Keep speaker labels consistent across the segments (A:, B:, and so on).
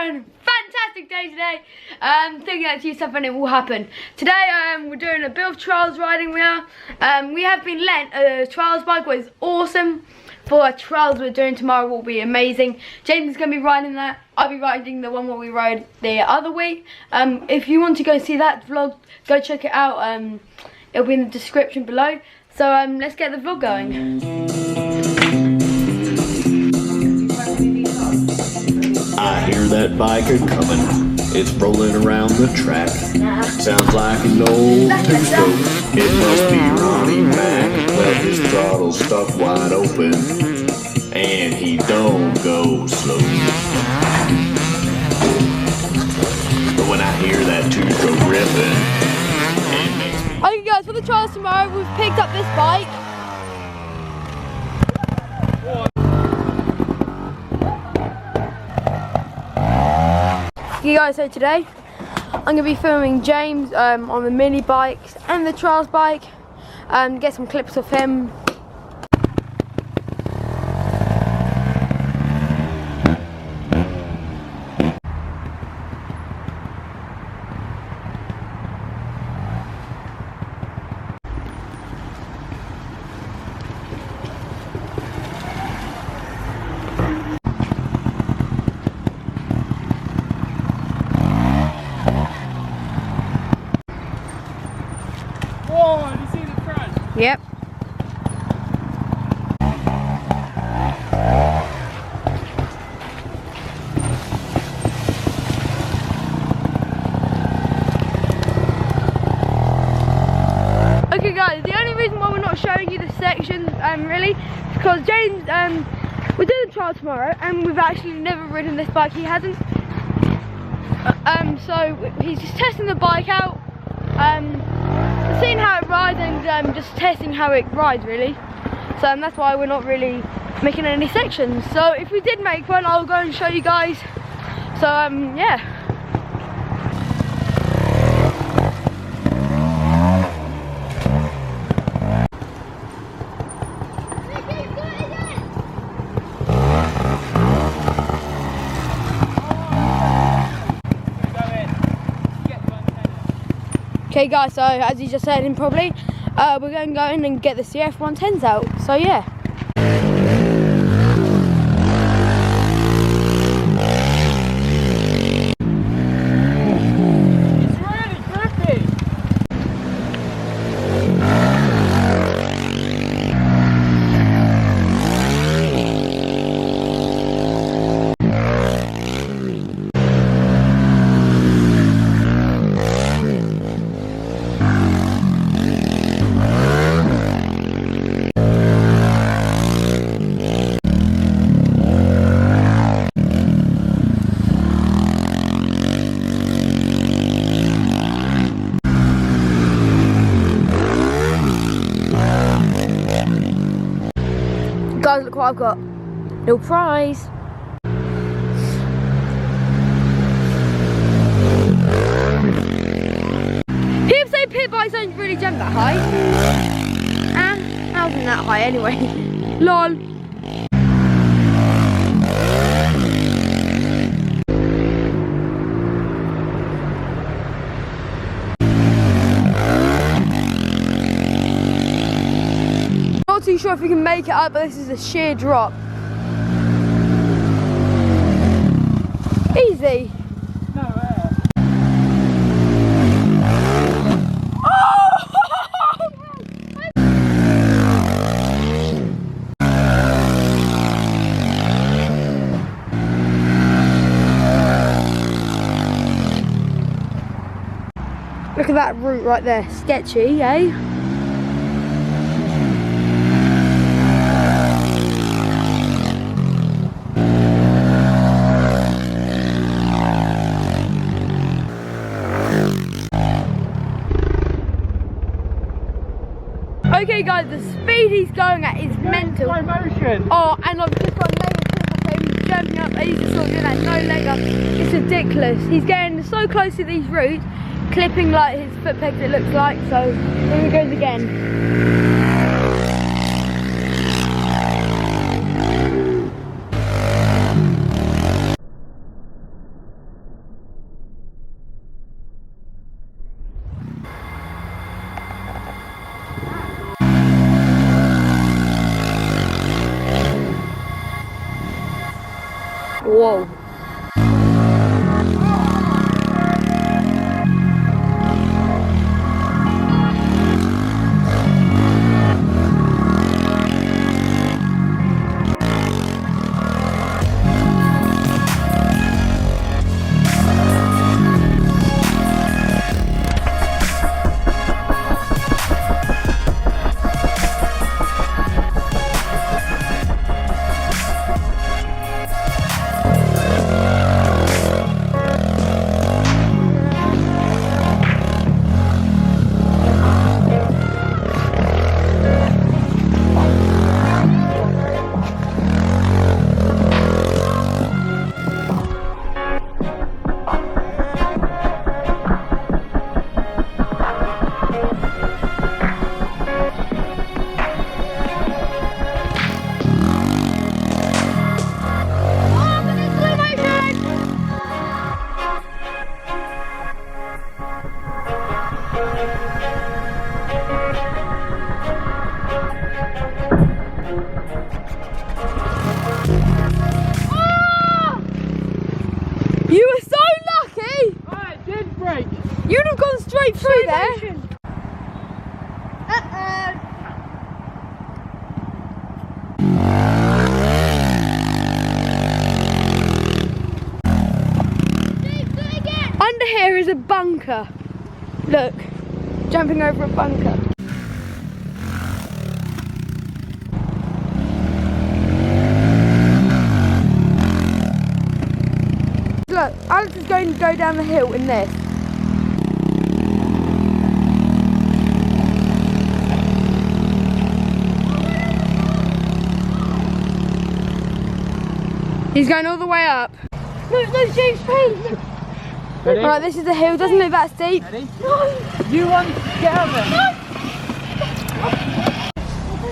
A: having a fantastic day today. Thinking that to yourself and it will happen. Today we're doing a bit of trials riding. We have been lent a trials bike, which is awesome. For our trials we're doing tomorrow will be amazing. James is going to be riding that. I'll be riding the one where we rode the other week. If you want to go see that vlog, go check it out. It'll be in the description below. So let's get the vlog going.
B: I hear that biker coming. It's rolling around the track. Sounds like an old two-stroke. It must be Ronnie Mac. Well, his throttle's stuck wide open, and he don't go slow. But when I hear that two-stroke ripping, it makes me...
A: Okay guys, for the trials tomorrow, we've picked up this bike. Okay guys, so today I'm going to be filming James on the mini bikes and the trials bike. Get some clips of him.
C: Whoa, you see the front?
A: Yep. Okay guys, the only reason why we're not showing you the sections really is because James we're doing the trial tomorrow and we've actually never ridden this bike. He hasn't. So he's just testing the bike out. Seeing how it rides and just testing how it rides really. So that's why we're not really making any sections. So if we did make one, I'll go and show you guys. So yeah. Okay guys, so as you just heard him probably, we're going to go in and get the KLX110s out, so yeah.
C: It's really grippy.
A: Guys, look what I've got. Little prize. People say pit bikes don't really jump that high. I wasn't that high anyway. Lol. Not too sure if we can make it up, but this is a sheer drop. Easy.
C: No air.
A: Look at that route right there. Sketchy, eh? Okay guys, the speed he's going at is mental.
C: Slow motion.
A: Oh, and I've just got a negative clip of him jumping up. He's just not doing that no leg up. It's ridiculous. He's getting so close to these routes, clipping like his foot pegs it looks like. So here he goes again. Whoa. You were so lucky!
C: Oh, it did break.
A: You'd have gone straight through there. Under here is a bunker. Look, jumping over a bunker. Look, Alex is going to go down the hill in this. He's going all the way up. Look, James, please.
C: Ready?
A: Right, this is the hill. Doesn't look that steep.
C: Ready?
A: No.
C: You want to get over?
A: No.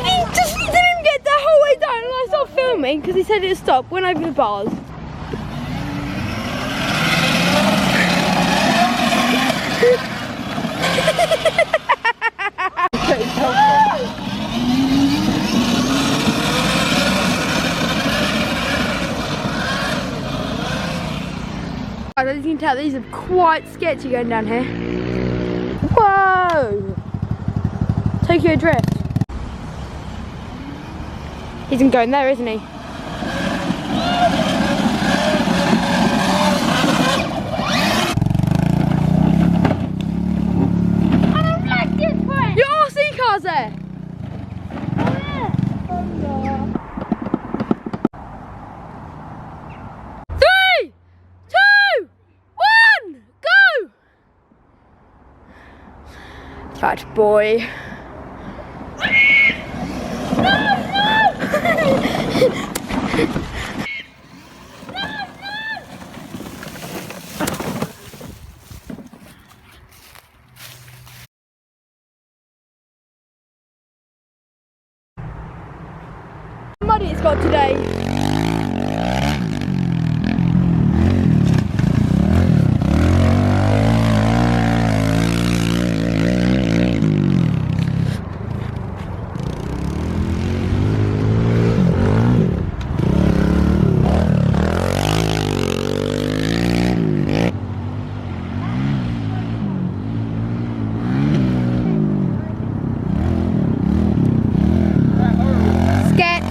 A: He didn't get the whole way down, and I stopped filming because he said it would stop. Went over the bars. As you can tell, these are quite sketchy going down here. Whoa! Tokyo Drift. He's going there, isn't he? I don't like this one! Your RC car's there! Fat boy. Muddy it's got today. Sketch.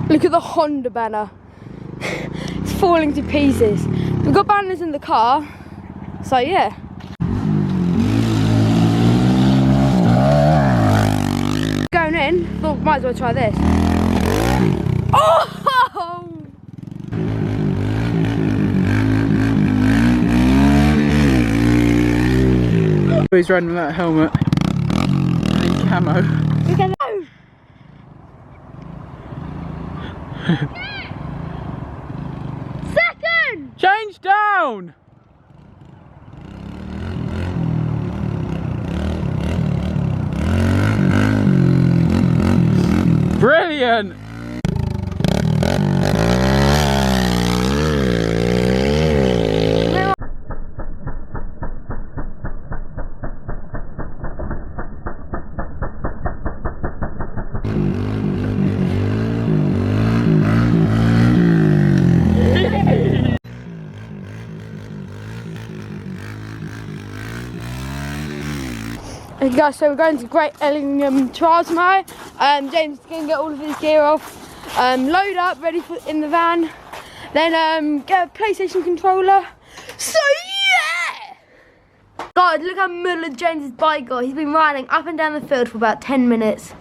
A: Look at the Honda banner. It's falling to pieces. We've got banners in the car, so yeah. Going in, thought might as well try this. Oh!
C: He's riding without a helmet. And he's camo.
A: Look at that. Second!
C: Change down! Brilliant!
A: Okay guys, so we're going to Great Ellingham Trials tomorrow. James is going to get all of his gear off, load up, ready for in the van, then get a PlayStation controller. So yeah! Guys, look how middle of James's bike got. He's been riding up and down the field for about 10 minutes.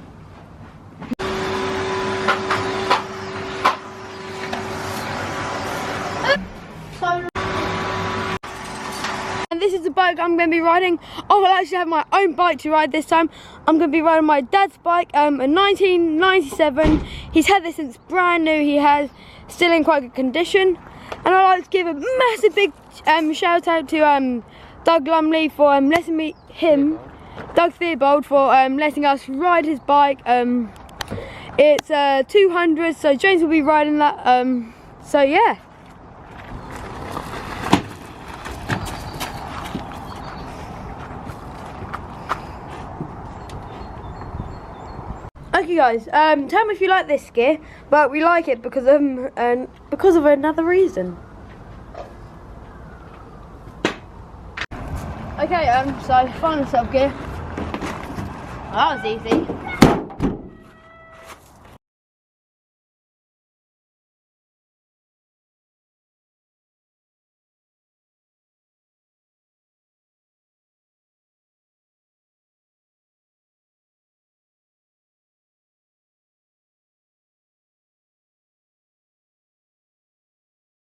A: And this is the bike I'm going to be riding. I will actually have my own bike to ride this time. I'm going to be riding my dad's bike, a 1997. He's had this since brand new. He has still in quite good condition. And I'd like to give a massive big shout out to Doug Lumley for letting me, Doug Theobald for letting us ride his bike. It's 200, so James will be riding that. So yeah. Okay guys, tell me if you like this gear, but we like it because of another reason. Okay, so final setup gear. That was easy.